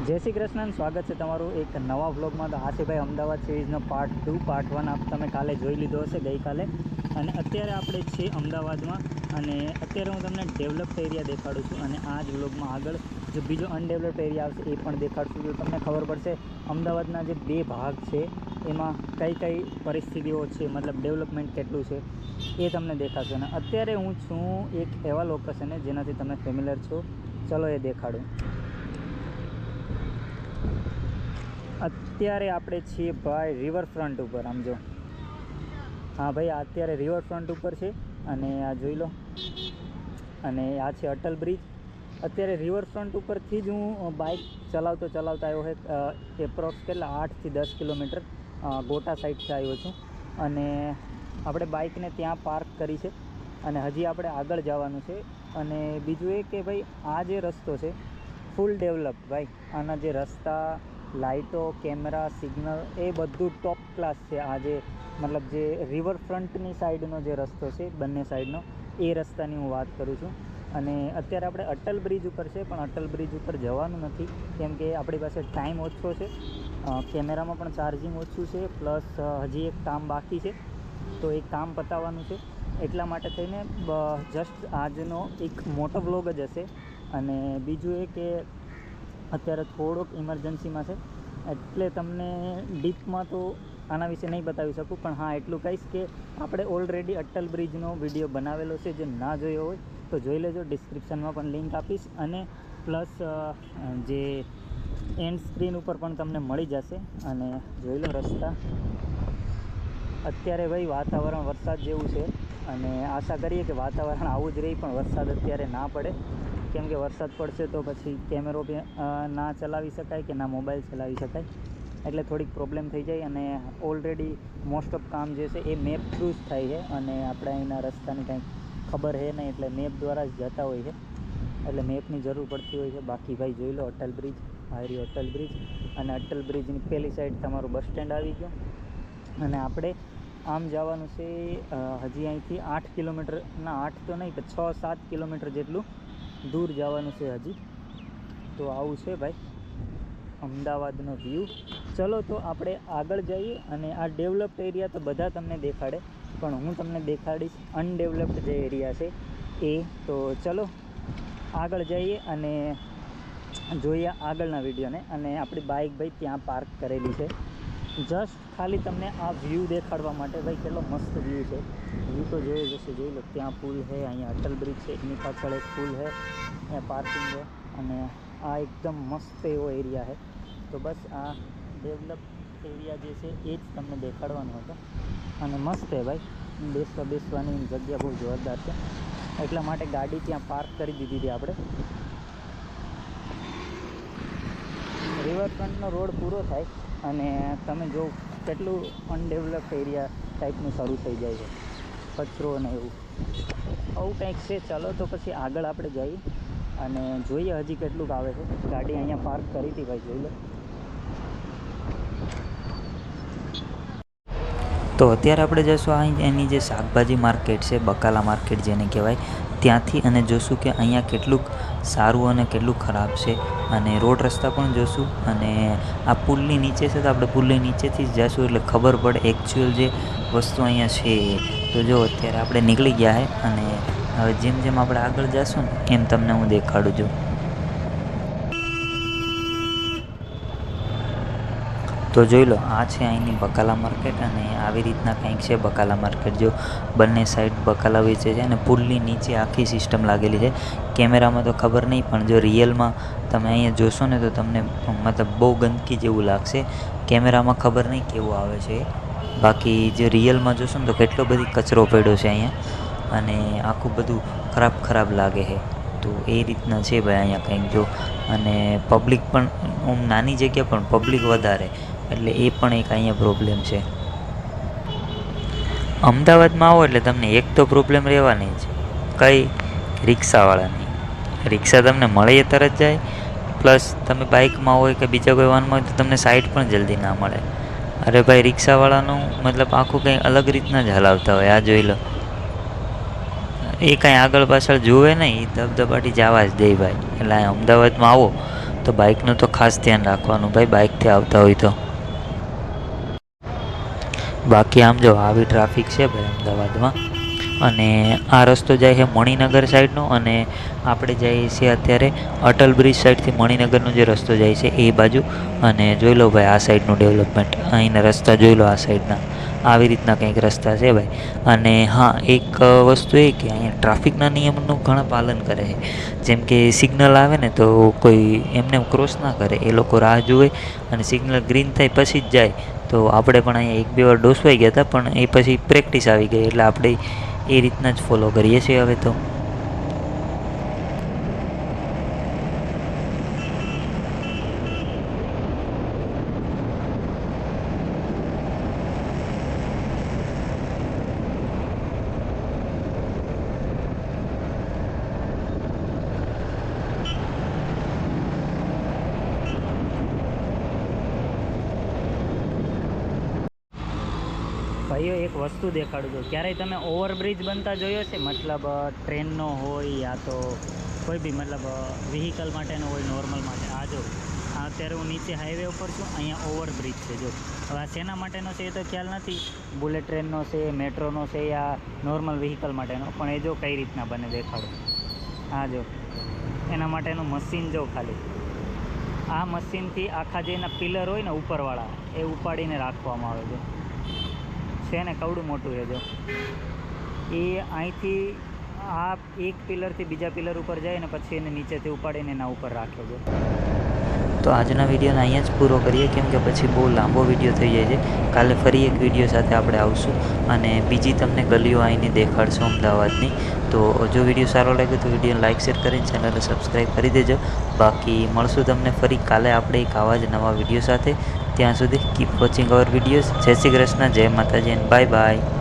જય શ્રી કૃષ્ણ, સ્વાગત છે તમારું એક નવા વ્લોગમાં. તો આ છે ભાઈ અમદાવાદ સિરીઝનો પાર્ટ 2. પાર્ટ 1 તમે કાલે જોઈ લીધો હશે ગઈકાલે. અને અત્યારે આપણે છીએ અમદાવાદમાં, અને અત્યારે હું તમને ડેવલપ્ડ એરિયા દેખાડું છું. અને આ જ વ્લોગમાં આગળ જો બીજો અનડેવલપ્ડ એરિયા આવશે એ પણ દેખાડશું. તો તમને ખબર પડશે અમદાવાદના જે બે ભાગ છે એમાં કઈ કઈ પરિસ્થિતિઓ છે, મતલબ ડેવલપમેન્ટ કેટલું છે એ તમને દેખાશે. અને અત્યારે હું છું એક એવા લોકેશને જેનાથી તમે ફેમિલિયર છો. ચલો એ દેખાડું. અત્યારે આપણે છીએ ભાઈ રિવરફ્રન્ટ ઉપર. આમ જો, હા ભાઈ, અત્યારે રિવરફ્રન્ટ ઉપર છે. અને આ જોઈ લો, અને આ છે અટલ બ્રિજ. અત્યારે રિવરફ્રન્ટ ઉપરથી જ હું બાઇક ચલાવતો આવ્યો છે. એપ્રોક્સ કેટલા 8 થી 10 કિલોમીટર ગોટા સાઈડથી આવ્યો છું. અને આપણે બાઇકને ત્યાં પાર્ક કરી છે, અને હજી આપણે આગળ જવાનું છે. અને બીજું એ કે ભાઈ આ જે રસ્તો છે ફૂલ ડેવલપ ભાઈ. આના જે રસ્તા, લાઇટો, કેમેરા, સિગ્નલ એ બધું ટોપ ક્લાસ છે. આ જે મતલબ જે રિવરફ્રન્ટની સાઈડનો જે રસ્તો છે, બંને સાઈડનો, એ રસ્તાની હું વાત કરું છું. અને અત્યારે આપણે અટલ બ્રિજ ઉપર છે, પણ અટલ બ્રિજ ઉપર જવાનું નથી કેમ કે આપણી પાસે ટાઈમ ઓછો છે. કેમેરામાં પણ ચાર્જિંગ ઓછું છે, પ્લસ હજી એક કામ બાકી છે, તો એ કામ પતાવવાનું છે. એટલા માટે થઈને જસ્ટ આજનો એક મોટો વ્લોગ જ હશે. અને બીજું એ કે અત્યારે થોડોક ઇમરજન્સીમાં છે, એટલે તમને ડીપમાં તો આના વિશે નહીં બતાવી શકું. પણ હા, એટલું કહીશ કે આપણે ઓલરેડી અટલ બ્રિજનો વિડીયો બનાવેલો છે. જે ના જોયો હોય તો જોઈ લેજો, ડિસ્ક્રિપ્શનમાં પણ લિંક આપીશ. અને પ્લસ જે એન્ડ સ્ક્રીન ઉપર પણ તમને મળી જશે. અને જોઈ લો રસ્તા. અત્યારે ભાઈ વાતાવરણ વરસાદ જેવું છે, અને આશા કરીએ કે વાતાવરણ આવું જ રહે, પણ વરસાદ અત્યારે ના પડે. કેમ કે વરસાદ પડશે તો પછી કેમેરો બી ના ચલાવી શકાય કે ના મોબાઈલ ચલાવી શકાય, એટલે થોડીક પ્રોબ્લેમ થઈ જાય. અને ઓલરેડી મોસ્ટ ઓફ કામ જે છે એ મેપ થ્રુ જ થાય છે, અને આપણે અહીંના રસ્તાની કંઈક ખબર છે નહીં, એટલે મેપ દ્વારા જ જતા હોય છે, એટલે મેપની જરૂર પડતી હોય છે. બાકી ભાઈ જોઈ લો અટલ બ્રિજ, હાયરી અટલ બ્રિજ. અને અટલ બ્રિજની પેલી સાઈડ તમારું બસ સ્ટેન્ડ આવી ગયું. અને આપણે આમ જવાનું છે હજી અહીંથી 8 કિલોમીટર, ના 8 તો નહીં, પણ 6-7 કિલોમીટર જેટલું દૂર જવાનું છે હજી. તો આવું છે ભાઈ અમદાવાદનો વ્યૂ. ચલો તો આપણે આગળ જઈએ. અને આ ડેવલપ્ડ એરિયા તો બધા તમને દેખાડે, પણ હું તમને દેખાડીશ અનડેવલપ્ડ જે એરિયા છે એ. તો ચલો આગળ જઈએ અને જોઈએ આગળના વિડીયોને. અને આપણી બાઇક ભાઈ ત્યાં પાર્ક કરેલી છે, જસ્ટ ખાલી તમને આ વ્યૂ દેખાડવા માટે. ભાઈ કેટલો મસ્ત વ્યૂ છે, વ્યૂ તો જોઈ જશે. જોઈ લો, ત્યાં પુલ છે, અહીંયા અટલ બ્રિજ છે, એની પાછળ એક પુલ છે, અહીંયા પાર્કિંગ છે. અને આ એકદમ મસ્ત એવો એરિયા છે. તો બસ આ ડેવલપ એરિયા જે છે એ જ તમને દેખાડવાનો હતો. અને મસ્ત છે ભાઈ, બેસવાની જગ્યા બહુ જોરદાર છે. એટલા માટે ગાડી ત્યાં પાર્ક કરી દીધી હતી આપણે. રિવરફ્રન્ટનો રોડ પૂરો થાય અને તમે જો કેટલું અનડેવલપ્ડ એરિયા ટાઈપનું શરૂ થઈ જાય છે, કચરો ને એવું આવું કંઈક છે. ચાલો તો પછી આગળ આપણે જઈએ અને જોઈએ હજી કેટલુંક આવે છે. ગાડી અહીંયા પાર્ક કરી હતી ભાઈ, જોઈ લો. તો અત્યારે આપણે જઈશું અહીં એની જે શાકભાજી માર્કેટ છે, બકાલા માર્કેટ જેને કહેવાય, ત્યાંથી. અને જોશું કે અહીંયા કેટલુંક સારું અને કેટલું ખરાબ છે. અને રોડ રસ્તા પણ જોશું. અને આ પુલની નીચે છે, તો આપણે પુલની નીચેથી જ જઈશું એટલે ખબર પડે એકચ્યુઅલ જે વસ્તુ અહીંયા છે. તો જો અત્યારે આપણે નીકળી ગયા છે, અને હવે જેમ જેમ આપણે આગળ જઈશું ને એમ તમને હું દેખાડું છું. તો જોઈ લો, આ છે અહીંની બકાલા માર્કેટ. અને આવી રીતના કંઈક છે બકાલા માર્કેટ. જો બંને સાઈડ બકાલા વેચે છે, અને પુલની નીચે આખી સિસ્ટમ લાગેલી છે. કેમેરામાં તો ખબર નહીં, પણ જો રિયલમાં તમે અહીંયા જોશો ને તો તમને મતલબ બહુ ગંદકી જેવું લાગશે. કેમેરામાં ખબર નહીં કેવું આવે છે, બાકી જે રિયલમાં જોશો ને તો કેટલો બધી કચરો પડ્યો છે અહીંયા, અને આખું બધું ખરાબ લાગે છે. તો એ રીતના છે ભાઈ અહીંયા કંઈક જો. અને પબ્લિક પણ નાની જગ્યા પણ પબ્લિક વધારે, એટલે એ પણ એક અહીંયા પ્રોબ્લેમ છે. અમદાવાદમાં આવો એટલે તમને એક તો પ્રોબ્લેમ રહેવાની જ, કઈ? રિક્ષાવાળાની. રિક્ષા તમને મળે તરત જાય, પ્લસ તમે બાઇકમાં હોય કે બીજા કોઈ વાહનમાં હોય તો તમને સાઈડ પણ જલ્દી ના મળે. અરે ભાઈ, રિક્ષાવાળાનું મતલબ આખું કંઈ અલગ રીતના જ હલાવતા હોય. આ જોઈ લો, એ કાંઈ આગળ પાછળ જુએ નહીં, ધબધબાટી જવા જ દે ભાઈ. એટલે અમદાવાદમાં આવો તો બાઇકનું તો ખાસ ધ્યાન રાખવાનું ભાઈ, બાઇકથી આવતા હોય તો. બાકી આમ જો આવી ટ્રાફિક છે ભાઈ અમદાવાદમાં. અને આ રસ્તો જાય છે મણિનગર સાઈડનો, અને આપણે જઈએ છીએ અત્યારે અટલ બ્રિજ સાઈડથી મણિનગરનો જે રસ્તો જાય છે એ બાજુ. અને જોઈ લો ભાઈ આ સાઈડનું ડેવલપમેન્ટ, અહીંના રસ્તા જોઈ લો આ સાઈડના, આવી રીતના કંઈક રસ્તા છે ભાઈ. અને હા, એક વસ્તુ એ કે અહીંયા ટ્રાફિકના નિયમનું ઘણા પાલન કરે છે. જેમ કે સિગ્નલ આવે ને તો કોઈ એમને ક્રોસ ના કરે, એ લોકો રાહ જુએ અને સિગ્નલ ગ્રીન થાય પછી જ જાય. તો આપણે પણ અહીંયા એક બે વાર ડોસવાઈ ગયા હતા, પણ એ પછી પ્રેક્ટિસ આવી ગઈ એટલે આપણે એ રીતના જ ફોલો કરીએ છીએ હવે તો. ભાઈઓ એક વસ્તુ દેખાડું છું, ક્યારેય તમે ઓવરબ્રિજ બનતા જોયો છે? મતલબ ટ્રેનનો હોય યા તો કોઈ બી મતલબ વ્હીકલ માટેનો હોય, નોર્મલ માટે. આ જો અત્યારે હું નીચે હાઈવે ઉપર છું, અહીંયા ઓવરબ્રિજ છે. જો હવે આ શેના માટેનો છે એ તો ખ્યાલ નથી, બુલેટ ટ્રેનનો છે, મેટ્રોનો છે, યા નોર્મલ વ્હીકલ માટેનો. પણ એ જો કઈ રીતના બને દેખાડું. આ જો એના માટેનું મશીન જો ખાલી. આ મશીનથી આખા જે એના પિલર હોય ને ઉપરવાળા, એ ઉપાડીને રાખવામાં આવે છે ને કવડું મોટું છે. જો એ અહીંથી આ એક પિલરથી બીજા પિલર ઉપર જાય ને પછી એને નીચેથી ઉપાડીને એના ઉપર રાખ્યો છે. તો આજના વિડીયોને અહીંયા જ પૂરો કરીએ, કેમ કે પછી બહુ લાંબો વિડીયો થઈ જાય છે. કાલે ફરી એક વિડીયો સાથે આપણે આવશું અને બીજી તમને ગલીઓ અહીંની દેખાડશું અમદાવાદની. તો જો વિડીયો સારો લાગ્યો તો વિડીયોને લાઇક શેર કરીને ચેનલને સબસ્ક્રાઈબ કરી દેજો. બાકી મળશું તમને ફરી કાલે આપણે એક આવા જ નવા વિડીયો સાથે. ત્યાં સુધી કીપ વોચિંગ અવર વિડીયોઝ. જય શ્રી કૃષ્ણ, જય માતાજી, એન્ડ બાય બાય.